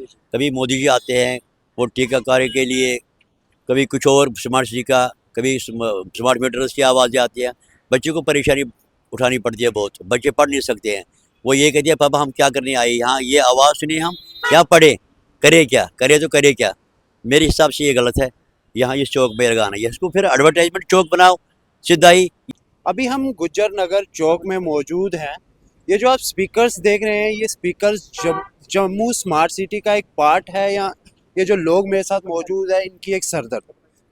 कभी मोदी जी आते हैं वो टीकाकरण के लिए, कभी कुछ और स्मार्ट सिटी का, कभी स्मार्ट मीटर्स की आवाज़ें आती हैं। बच्चे को परेशानी उठानी पड़ती है बहुत, बच्चे पढ़ नहीं सकते हैं। वो ये कहते हैं पापा हम क्या करने आए यहाँ, ये आवाज़ सुनिए हम क्या पढ़े, करे क्या, करे तो करे क्या। मेरे हिसाब से ये गलत है यहाँ इस चौक पे लगाना, ये इसको फिर एडवर्टाइजमेंट चौक बनाओ सीधा ही। अभी हम गुज्जर नगर चौक में मौजूद हैं। ये जो आप स्पीकर्स देख रहे हैं, ये स्पीकर्स जम्मू स्मार्ट सिटी का एक पार्ट है, या ये जो लोग मेरे साथ मौजूद है इनकी एक सरदर्द।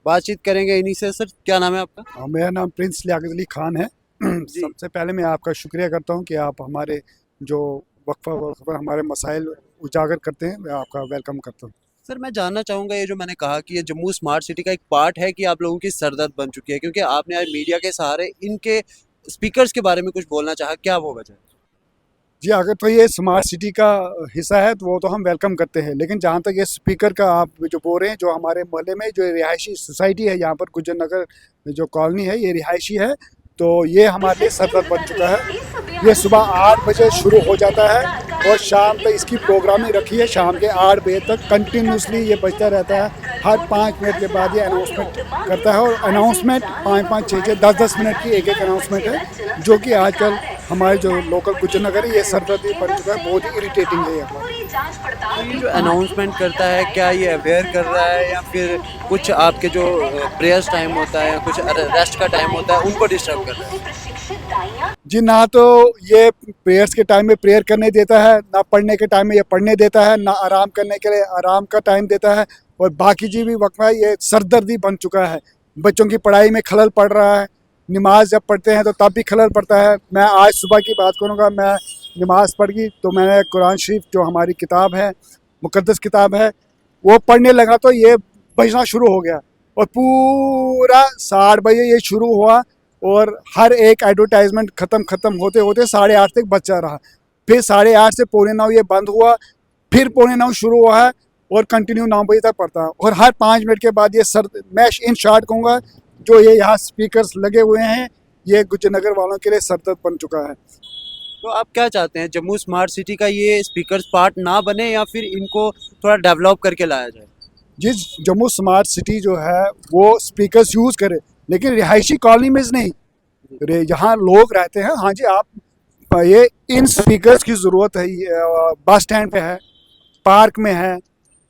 बातचीत करेंगे इन्हीं से। सर क्या नाम है आपका? मेरा नाम प्रिंस लियाकत अली खान है। जी। सबसे पहले मैं आपका शुक्रिया करता हूं कि आप हमारे जो वक्फा हमारे मसाइल उजागर करते हैं, मैं आपका वेलकम करता हूं। सर मैं जानना चाहूँगा, ये जो मैंने कहा कि ये जम्मू स्मार्ट सिटी का एक पार्ट है, कि आप लोगों की सरदर्द बन चुकी है, क्योंकि आपने आज मीडिया के सहारे इनके स्पीकर्स के बारे में कुछ बोलना चाहा, क्या वो वजह है? जी, अगर तो ये स्मार्ट सिटी का हिस्सा है तो वो तो हम वेलकम करते हैं, लेकिन जहाँ तक ये स्पीकर का आप जो बोल रहे हैं, जो हमारे मोहल्ले में जो रिहायशी सोसाइटी है यहाँ पर गुज्जर नगर जो कॉलोनी है, ये रिहायशी है, तो ये हमारे लिए सरदर्द बन चुका है। ये सुबह 8 बजे शुरू हो जाता है और शाम तक इसकी प्रोग्रामिंग रखी है, शाम के 8 बजे तक कंटिन्यूसली ये बजता रहता है। हर 5 मिनट के बाद ये अनाउंसमेंट करता है, और अनाउंसमेंट 5-5, 6-6, 10-10 मिनट की एक अनाउंसमेंट है, जो कि आजकल हमारे जो लोकल गुज्जर नगर है, ये सरदर्दी पड़ चुका है, बहुत ही इरिटेटिंग है ये। तो ये जो अनाउंसमेंट करता है, क्या ये अवेयर कर रहा है, या फिर कुछ आपके जो प्रेयर्स टाइम होता है या कुछ रेस्ट का टाइम होता है उनको डिस्टर्ब कर रहा है? जी, ना तो ये प्रेयर्स के टाइम में प्रेयर करने देता है, ना पढ़ने के टाइम में ये पढ़ने देता है, ना आराम करने के लिए आराम का टाइम देता है, और बाकी जी भी वक्त में ये सरदर्दी बन चुका है। बच्चों की पढ़ाई में खलल पड़ रहा है, नमाज जब पढ़ते हैं तो तब भी खलल पड़ता है। मैं आज सुबह की बात करूँगा, मैं नमाज पढ़ गई तो मैंने कुरान शरीफ जो हमारी किताब है, मुकद्दस किताब है, वो पढ़ने लगा तो ये बजना शुरू हो गया, और पूरा 8:30 बजे ये शुरू हुआ, और हर एक एडवर्टाइजमेंट ख़त्म होते होते 8:30 तक बचा रहा। फिर 8:30 से 8:45 ये बंद हुआ, फिर 8:45 शुरू हुआ है, और कंटिन्यू 9 बजे तक पड़ता है। और हर 5 मिनट के बाद ये मैं इन शॉर्ट कहूँगा, जो ये यहाँ स्पीकर्स लगे हुए हैं, ये गुज्जर नगर वालों के लिए सरदर्द बन चुका है। तो आप क्या चाहते हैं, जम्मू स्मार्ट सिटी का ये स्पीकर्स पार्ट ना बने, या फिर इनको थोड़ा डेवलप करके लाया जाए? जिस जम्मू स्मार्ट सिटी जो है वो स्पीकर्स यूज़ करे, लेकिन रिहायशी कॉलोनी में नहीं, जहाँ लोग रहते हैं। हाँ जी, आप ये इन स्पीकर्स की ज़रूरत है, बस स्टैंड पे है, पार्क में है,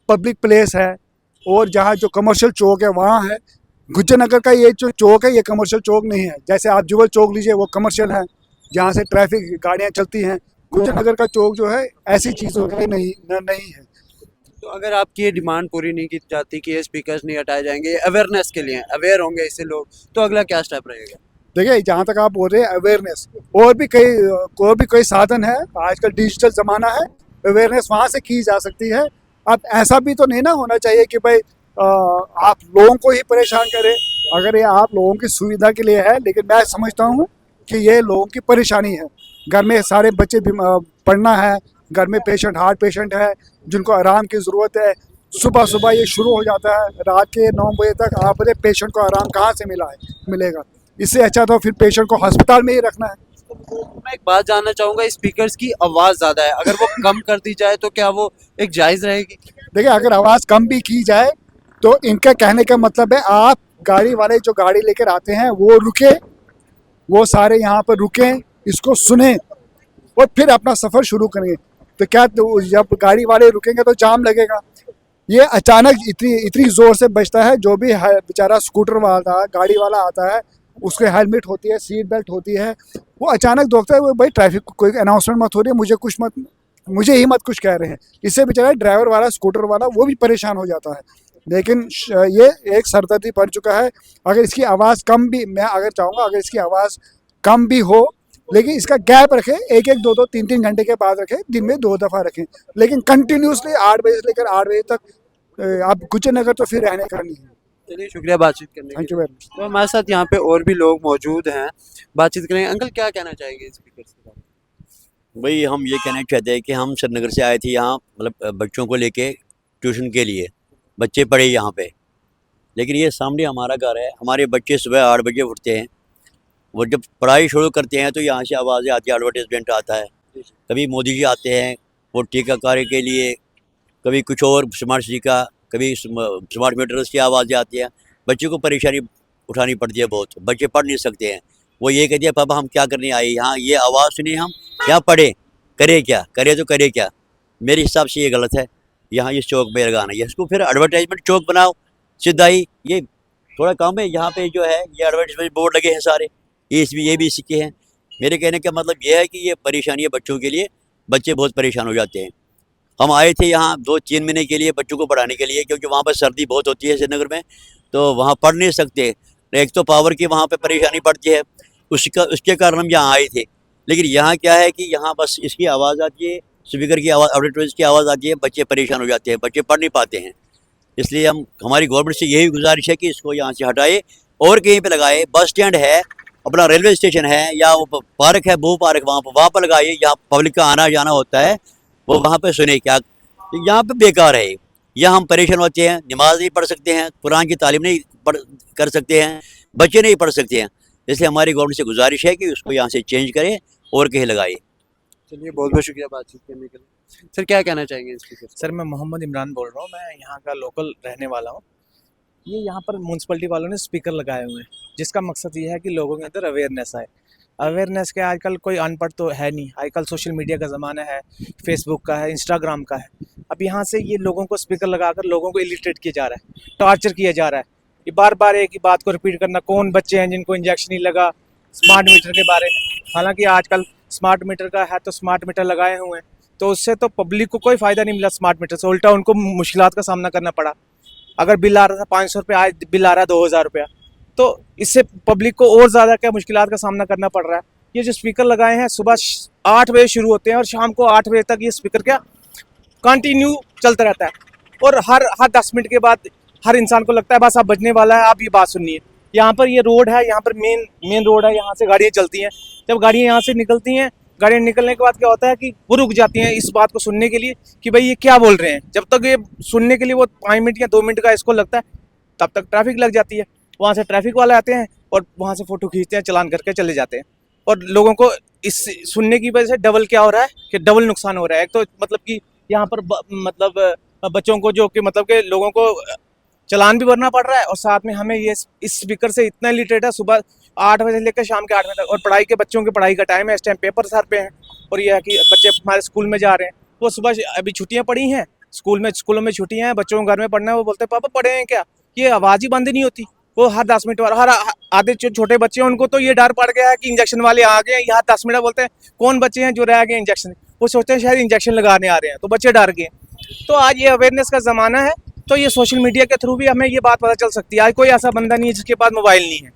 पब्लिक प्लेस है, और जहाँ जो कमर्शियल चौक है वहाँ है। गुज्जर नगर का ये जो चौक है, ये कमर्शियल चौक नहीं है। जैसे आप जुबल चौक लीजिए, वो कमर्शियल है, जहाँ से ट्रैफिक गाड़ियाँ चलती हैं। गुज्जर नगर का चौक जो है ऐसी चीज़ों का नहीं है। तो अगर आपकी ये डिमांड पूरी नहीं की जाती कि ये स्पीकर्स नहीं हटाए जाएंगे, अवेयरनेस के लिए अवेयर होंगे इससे लोग, तो अगला क्या स्टेप रहेगा? देखिए, जहाँ तक आप बोल रहे हैं अवेयरनेस, और भी कोई साधन है, आजकल डिजिटल ज़माना है, अवेयरनेस वहाँ से की जा सकती है। अब ऐसा भी तो नहीं ना होना चाहिए कि भाई आप लोगों को ही परेशान करें। अगर ये आप लोगों की सुविधा के लिए है, लेकिन मैं समझता हूँ कि ये लोगों की परेशानी है। घर में सारे बच्चे पढ़ना है, घर में हार्ट पेशेंट है, जिनको आराम की ज़रूरत है। सुबह सुबह ये शुरू हो जाता है, रात के 9 बजे तक। आप बोले पेशेंट को आराम कहाँ से मिलेगा? इससे अच्छा तो फिर पेशेंट को अस्पताल में ही रखना है। मैं एक बात जानना चाहूँगा, स्पीकर्स की आवाज़ ज़्यादा है, अगर वो कम कर दी जाए तो क्या वो एक जायज़ रहेगी? देखिए, अगर आवाज़ कम भी की जाए तो इनका कहने का मतलब है, आप गाड़ी वाले जो गाड़ी लेकर आते हैं वो रुके, वो सारे यहाँ पर रुकें, इसको सुने, और फिर अपना सफ़र शुरू करेंगे। तो क्या, तो जब गाड़ी वाले रुकेंगे तो जाम लगेगा। ये अचानक इतनी ज़ोर से बजता है। जो भी बेचारा स्कूटर वाला गाड़ी वाला आता है, उसके हेलमेट होती है, सीट बेल्ट होती है, वो अचानक देखता है, वो भाई ट्रैफिक कोई अनाउंसमेंट मत हो रही है, मुझे ही मत कुछ कह रहे हैं। इससे बेचारा ड्राइवर वाला, स्कूटर वाला, वो भी परेशान हो जाता है। लेकिन ये एक सरदर्दी पड़ चुका है। अगर इसकी आवाज़ कम भी, मैं अगर चाहूँगा अगर इसकी आवाज़ कम भी हो, लेकिन इसका गैप रखें, 1-1, 2-2, 3-3 घंटे के बाद रखें, दिन में 2 दफ़ा रखें, लेकिन कंटिन्यूसली 8 बजे से लेकर 8 बजे तक आप गुज्जर नगर तो फिर रहने का नहीं है। चलिए, शुक्रिया बातचीत करने के थैंक यू लिए। Very much. तो हमारे साथ यहाँ पे और भी लोग मौजूद हैं, बातचीत करेंगे। अंकल क्या कहना चाहेंगे स्पीकर्स के बारे में? भाई हम ये कहना चाहते हैं कि हम श्रीनगर से आए थे यहाँ, मतलब बच्चों को लेके ट्यूशन के लिए, बच्चे पढ़े यहाँ पे। लेकिन ये सामने हमारा घर है, हमारे बच्चे सुबह 8 बजे उठते हैं, वो जब पढ़ाई शुरू करते हैं तो यहाँ से आवाज़ें आती है, एडवर्टाइजमेंट आता है। कभी मोदी जी आते हैं वो टीकाकरण के लिए, कभी कुछ और स्मार्ट सिटी का, कभी स्मार्ट मीटर्स की आवाज़ें आती हैं। बच्चे को परेशानी उठानी पड़ती है बहुत। बच्चे पढ़ नहीं सकते हैं। वो ये कहते हैं पापा हम क्या करने आए यहाँ, ये आवाज़ सुनिए हम क्या पढ़े, करे क्या, करे तो करे क्या। मेरे हिसाब से ये गलत है यहाँ इस चौक में लगाना। ये इसको फिर एडवर्टाइजमेंट चौक बनाओ सीधा ही। ये थोड़ा कम है। यहाँ पे जो है ये एडवर्टाइजमेंट बोर्ड लगे हैं सारे, ये भी इसी के हैं। मेरे कहने का मतलब ये है कि ये परेशानी है बच्चों के लिए। बच्चे बहुत परेशान हो जाते हैं। हम आए थे यहाँ 2-3 महीने के लिए बच्चों को पढ़ाने के लिए, क्योंकि वहाँ पर सर्दी बहुत होती है श्रीनगर में, तो वहाँ पढ़ नहीं सकते। एक तो पावर की वहाँ पे परेशानी पड़ती है, उसके कारण हम यहाँ आए थे। लेकिन यहाँ क्या है कि यहाँ बस इसकी आवाज़ आती है, स्पीकर की आवाज़, एडवर्टाइज की आवाज़ आती है, बच्चे परेशान हो जाते हैं, बच्चे पढ़ नहीं पाते हैं। इसलिए हमारी गवर्नमेंट से यही गुजारिश है कि इसको यहाँ से हटाए और कहीं पे लगाए। बस स्टैंड है, अपना रेलवे स्टेशन है, या वो पार्क है, बू पार्क, वहाँ पर लगाइए। यहाँ पब्लिक का आना जाना होता है, वो वहाँ पे सुने क्या। यहाँ पे बेकार है। यहाँ हम परेशान होते हैं, नमाज नहीं पढ़ सकते हैं, कुरान की तालीम नहीं कर सकते हैं, बच्चे नहीं पढ़ सकते हैं। इसलिए हमारी गवर्नमेंट से गुजारिश है कि उसको यहाँ से चेंज करें और कहीं लगाए। चलिए, बहुत बहुत शुक्रिया बातचीत करने के लिए। सर, क्या कहना चाहेंगे इस पर? सर, मैं मोहम्मद इमरान बोल रहा हूँ। मैं यहाँ का लोकल रहने वाला हूँ। ये यहाँ पर म्यूनसिपलिटी वालों ने स्पीकर लगाए हुए हैं, जिसका मकसद ये है कि लोगों के अंदर अवेयरनेस आए। अवेयरनेस के आजकल कोई अनपढ़ तो है नहीं। आजकल सोशल मीडिया का ज़माना है, फेसबुक का है, इंस्टाग्राम का है। अब यहाँ से ये लोगों को स्पीकर लगाकर लोगों को इलिटरेट किया जा रहा है, टॉर्चर किया जा रहा है। ये बार बार एक ही बात को रिपीट करना, कौन बच्चे हैं जिनको इंजेक्शन नहीं लगा, स्मार्ट मीटर के बारे में। हालांकि आजकल स्मार्ट मीटर का है तो स्मार्ट मीटर लगाए हुए हैं, तो उससे तो पब्लिक को कोई फ़ायदा नहीं मिला स्मार्ट मीटर से, उल्टा उनको मुश्किलात का सामना करना पड़ा। अगर बिल आ रहा था 500 रुपये, आज बिल आ रहा है 2000 रुपया, तो इससे पब्लिक को और ज़्यादा क्या मुश्किलात का सामना करना पड़ रहा है। ये जो स्पीकर लगाए हैं सुबह 8 बजे शुरू होते हैं और शाम को 8 बजे तक ये स्पीकर क्या कंटिन्यू चलता रहता है। और हर 10 मिनट के बाद हर इंसान को लगता है बस अब बजने वाला है, आप ये बात सुनिए। यहाँ पर ये रोड है, यहाँ पर मेन रोड है, यहाँ से गाड़ियाँ चलती हैं। जब गाड़ियाँ यहाँ से निकलती हैं, गाड़ियाँ निकलने के बाद क्या होता है कि वो रुक जाती हैं इस बात को सुनने के लिए कि भाई ये क्या बोल रहे हैं। जब तक ये सुनने के लिए वो 5 मिनट या 2 मिनट का इसको लगता है, तब तक ट्रैफिक लग जाती है। वहाँ से ट्रैफिक वाले आते हैं और वहाँ से फ़ोटो खींचते हैं, चलान करके चले जाते हैं। और लोगों को इस सुनने की वजह से डबल क्या हो रहा है कि डबल नुकसान हो रहा है। एक तो मतलब कि यहाँ पर मतलब बच्चों को जो कि मतलब के लोगों को चलान भी भरना पड़ रहा है, और साथ में हमें ये इस स्पीकर से इतना इरिटेट है, सुबह 8 बजे से लेकर शाम के 8 बजे तक। और पढ़ाई के बच्चों की पढ़ाई का टाइम है, इस टाइम पेपर सर पे हैं, और ये है कि बच्चे हमारे स्कूल में जा रहे हैं, वो सुबह अभी छुट्टियाँ पड़ी हैं, स्कूलों में छुट्टियाँ हैं, बच्चों को घर में पढ़ना है। वो बोलते हैं पापा पढ़े हैं क्या, ये आवाज़ ही बंद नहीं होती। वो हर 10 मिनट हर आधे छोटे बच्चे हैं, उनको तो ये डर पड़ गया है कि इंजेक्शन वाले आ गए हैं। यहाँ 10 मिनट बोलते हैं कौन बच्चे हैं जो रह गए इंजेक्शन, वो सोचते हैं शायद इंजेक्शन लगाने आ रहे हैं, तो बच्चे डर गए। तो आज ये अवेयरनेस का ज़माना है, तो ये सोशल मीडिया के थ्रू भी हमें ये बात पता चल सकती है। आज कोई ऐसा बंदा नहीं है जिसके पास मोबाइल नहीं है,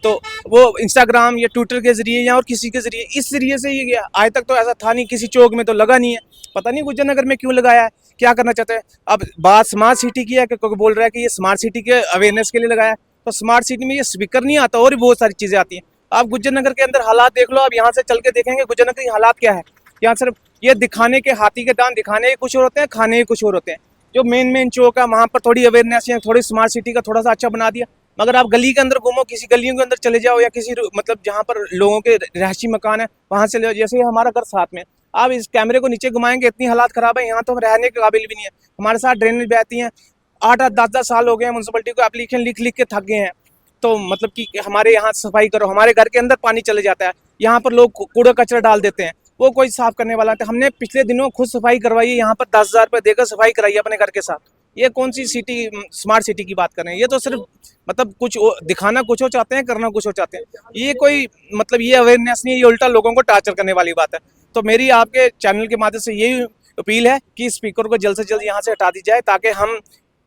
तो वो इंस्टाग्राम या ट्विटर के ज़रिए या और किसी के ज़रिए, इस ज़रिए से ये गया। आज तक तो ऐसा था नहीं, किसी चौक में तो लगा नहीं है। पता नहीं गुज्जर नगर में क्यों लगाया है, क्या करना चाहते हैं। अब बात स्मार्ट सिटी की है कि कोई बोल रहा है कि ये स्मार्ट सिटी के अवेयरनेस के लिए लगाया है, तो स्मार्ट सिटी में ये स्पीकर नहीं आता, और भी बहुत सारी चीज़ें आती हैं। आप गुज्जर नगर के अंदर हालात देख लो, आप यहाँ से चल के देखेंगे गुज्जर नगर के हालात क्या है। यहाँ सिर्फ ये दिखाने के, हाथी के दांत दिखाने के कुछ और होते हैं, खाने के कुछ और होते हैं। जो मेन चौक है वहाँ पर थोड़ी अवेयरनेस है, थोड़ी स्मार्ट सिटी का थोड़ा सा अच्छा बना दिया। मगर आप गली के अंदर घूमो, किसी गलियों के अंदर चले जाओ, या किसी मतलब जहाँ पर लोगों के रहायशी मकान है वहाँ चले जाओ। जैसे हमारा घर साथ में, आप इस कैमरे को नीचे घुमाएंगे, इतनी हालात ख़राब है यहाँ, तो हम रहने के काबिल भी नहीं है। हमारे साथ ड्रेनेज बहती हैं, 8-8, 10-10 साल हो गए हैं, म्यूनसिपलिटी को एप्लीकेशन लिख के थक गए हैं। तो मतलब कि हमारे यहाँ सफाई करो, हमारे घर के अंदर पानी चले जाता है, यहाँ पर लोग कूड़ा कचरा डाल देते हैं, वो कोई साफ़ करने वाला है। हमने पिछले दिनों खुद सफाई करवाई है, यहाँ पर 10,000 रुपये देकर सफाई कराई है अपने घर के साथ। ये कौन सी सिटी स्मार्ट सिटी की बात कर रहे हैं। ये तो सिर्फ मतलब कुछ दिखाना कुछ हो चाहते हैं, करना कुछ हो चाहते हैं। ये कोई मतलब ये अवेयरनेस नहीं है, ये उल्टा लोगों को टार्चर करने वाली बात है। तो मेरी आपके चैनल के माध्यम से यही अपील है कि स्पीकर को जल्द से जल्द यहाँ से हटा दी जाए, ताकि हम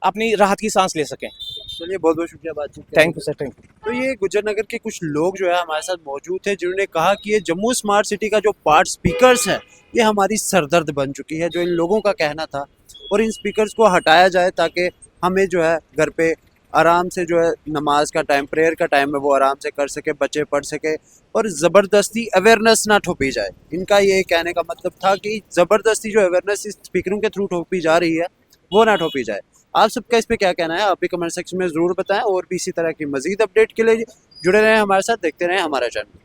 अपनी राहत की सांस ले सकें। चलिए, बहुत बहुत शुक्रिया बातचीत करने thank you sir, thank you. तो ये गुज्जर नगर के कुछ लोग जो है हमारे साथ मौजूद थे, जिन्होंने कहा कि ये जम्मू स्मार्ट सिटी का जो पार्ट स्पीकर्स है, ये हमारी सरदर्द बन चुकी है, जो इन लोगों का कहना था। और इन स्पीकर्स को हटाया जाए ताकि हमें जो है घर पे आराम से जो है नमाज का टाइम, प्रेयर का टाइम है, वो आराम से कर सके, बच्चे पढ़ सके, और ज़बरदस्ती अवेयरनेस ना थोपी जाए। इनका ये कहने का मतलब था कि ज़बरदस्ती जो अवेयरनेस इस स्पीकरों के थ्रू थोपी जा रही है, वो ना थोपी जाए। आप सबका इस पर क्या कहना है, आप भी कमेंट सेक्शन में ज़रूर बताएं। और भी इसी तरह की मज़ीद अपडेट के लिए जुड़े रहें हमारे साथ, देखते रहें हमारा चैनल।